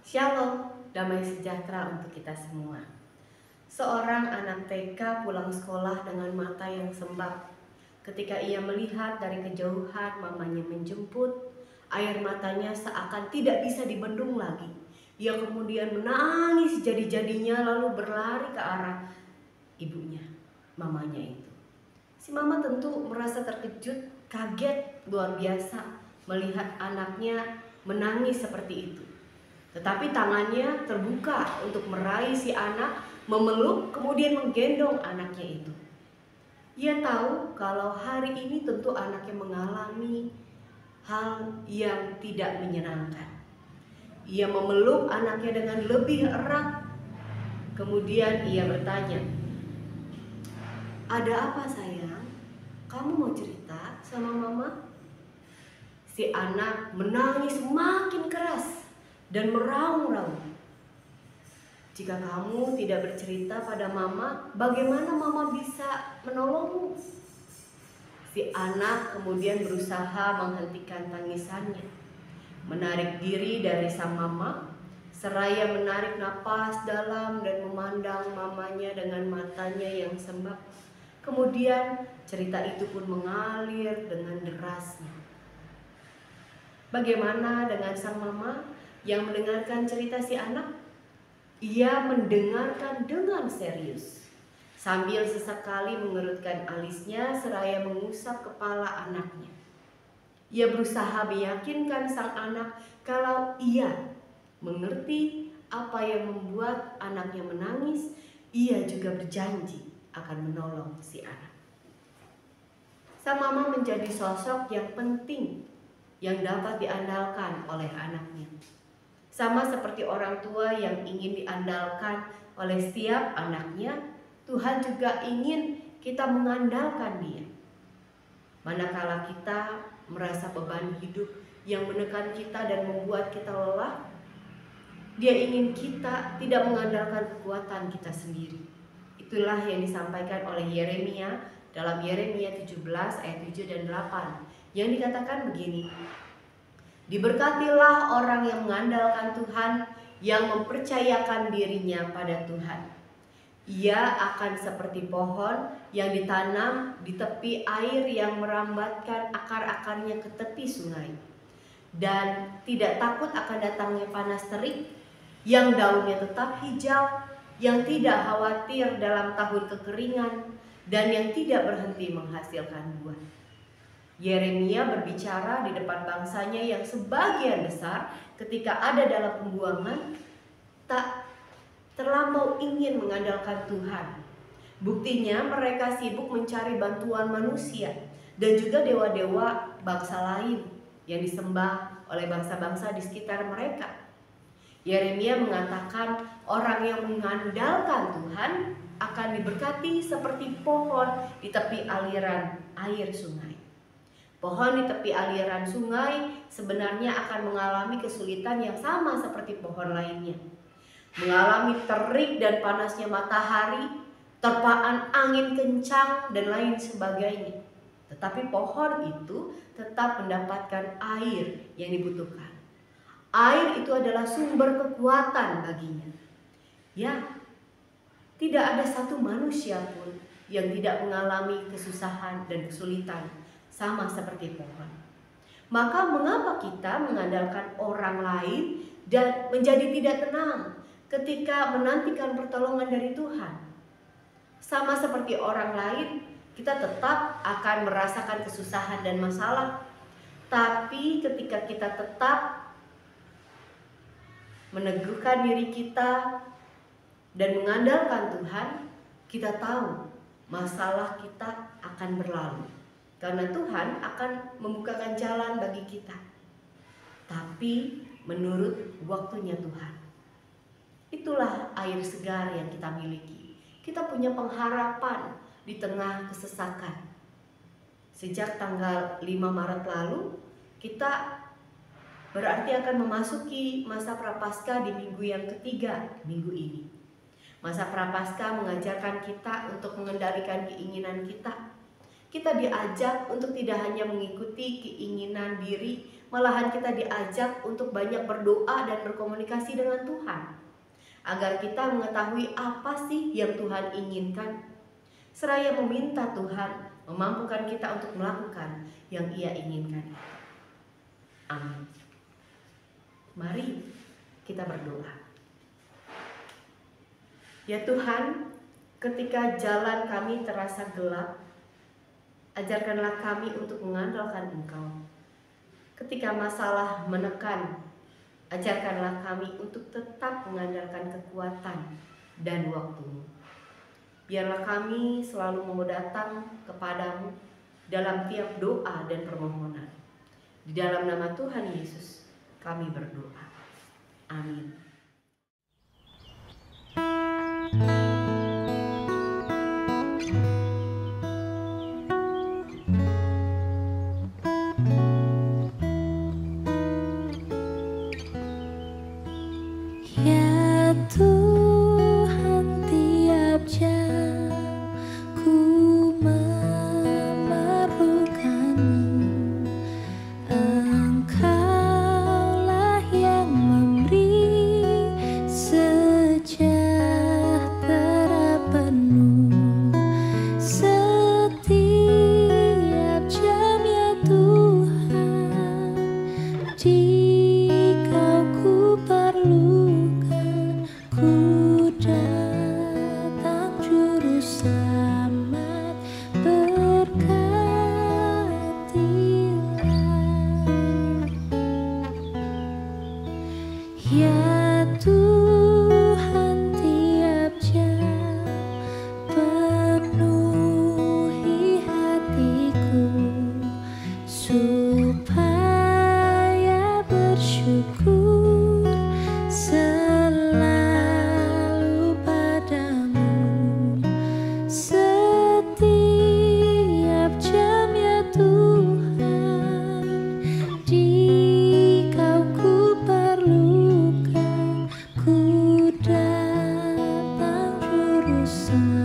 Shalom, damai sejahtera untuk kita semua. Seorang anak TK pulang sekolah dengan mata yang sembab. Ketika ia melihat dari kejauhan mamanya menjemput, air matanya seakan tidak bisa dibendung lagi. Ia kemudian menangis jadi-jadinya lalu berlari ke arah ibunya, mamanya itu. Si mama tentu merasa terkejut, kaget luar biasa melihat anaknya menangis seperti itu. Tetapi tangannya terbuka untuk meraih si anak, memeluk kemudian menggendong anaknya itu. Ia tahu kalau hari ini tentu anaknya mengalami hal yang tidak menyenangkan. Ia memeluk anaknya dengan lebih erat. Kemudian ia bertanya, "Ada apa sayang? Kamu mau cerita sama mama?" Si anak menangis makin keras dan meraung-raung. "Jika kamu tidak bercerita pada mama, bagaimana mama bisa menolongmu?" Si anak kemudian berusaha menghentikan tangisannya, menarik diri dari sang mama, seraya menarik napas dalam dan memandang mamanya dengan matanya yang sembab. Kemudian cerita itu pun mengalir dengan derasnya. Bagaimana dengan sang mama yang mendengarkan cerita si anak? Ia mendengarkan dengan serius, sambil sesekali mengerutkan alisnya seraya mengusap kepala anaknya. Ia berusaha meyakinkan sang anak kalau ia mengerti apa yang membuat anaknya menangis. Ia juga berjanji akan menolong si anak. Sang mama menjadi sosok yang penting yang dapat diandalkan oleh anaknya. Sama seperti orang tua yang ingin diandalkan oleh setiap anaknya, Tuhan juga ingin kita mengandalkan Dia. Manakala kita merasa beban hidup yang menekan kita dan membuat kita lelah, Dia ingin kita tidak mengandalkan kekuatan kita sendiri. Itulah yang disampaikan oleh Yeremia dalam Yeremia 17 ayat 7 dan 8 yang dikatakan begini, "Diberkatilah orang yang mengandalkan Tuhan, yang mempercayakan dirinya pada Tuhan. Ia akan seperti pohon yang ditanam di tepi air yang merambatkan akar-akarnya ke tepi sungai, dan tidak takut akan datangnya panas terik, yang daunnya tetap hijau, yang tidak khawatir dalam tahun kekeringan, dan yang tidak berhenti menghasilkan buah." Yeremia berbicara di depan bangsanya yang sebagian besar ketika ada dalam pembuangan tak terlampau ingin mengandalkan Tuhan. Buktinya mereka sibuk mencari bantuan manusia dan juga dewa-dewa bangsa lain yang disembah oleh bangsa-bangsa di sekitar mereka. Yeremia mengatakan orang yang mengandalkan Tuhan akan diberkati seperti pohon di tepi aliran air sungai. Pohon di tepi aliran sungai sebenarnya akan mengalami kesulitan yang sama seperti pohon lainnya. Mengalami terik dan panasnya matahari, terpaan angin kencang, dan lain sebagainya. Tetapi pohon itu tetap mendapatkan air yang dibutuhkan. Air itu adalah sumber kekuatan baginya. Ya, tidak ada satu manusia pun yang tidak mengalami kesusahan dan kesulitan sama seperti pohon. Maka mengapa kita mengandalkan orang lain dan menjadi tidak tenang ketika menantikan pertolongan dari Tuhan? Sama seperti orang lain, kita tetap akan merasakan kesusahan dan masalah. Tapi ketika kita tetap meneguhkan diri kita dan mengandalkan Tuhan, kita tahu masalah kita akan berlalu. Karena Tuhan akan membukakan jalan bagi kita. Tapi menurut waktunya Tuhan. Itulah air segar yang kita miliki. Kita punya pengharapan di tengah kesesakan. Sejak tanggal 5 Maret lalu, kita berarti akan memasuki masa Prapaskah di minggu yang ketiga minggu ini. Masa Prapaskah mengajarkan kita untuk mengendalikan keinginan kita. Kita diajak untuk tidak hanya mengikuti keinginan diri, malahan kita diajak untuk banyak berdoa dan berkomunikasi dengan Tuhan, agar kita mengetahui apa sih yang Tuhan inginkan, seraya meminta Tuhan memampukan kita untuk melakukan yang Ia inginkan. Amin. Mari kita berdoa. Ya Tuhan, ketika jalan kami terasa gelap, ajarkanlah kami untuk mengandalkan Engkau. Ketika masalah menekan, ajarkanlah kami untuk tetap mengandalkan kekuatan dan waktu-Mu. Biarlah kami selalu mau datang kepadamu dalam tiap doa dan permohonan. Di dalam nama Tuhan Yesus kami berdoa. Amin. Ya Tuhan, tiap jam ku memerlukan-Mu. Engkaulah yang memberi sejahtera penuh setiap jam, ya Tuhan. Jika ku perlukan, ku datang juru selamat, berkatilah. Ya Tuhan, tiap jam penuhi hatiku supaya bersyukur selalu padamu. Setiap jam, ya Tuhan, jika ku perlukan, ku datang juru selamat.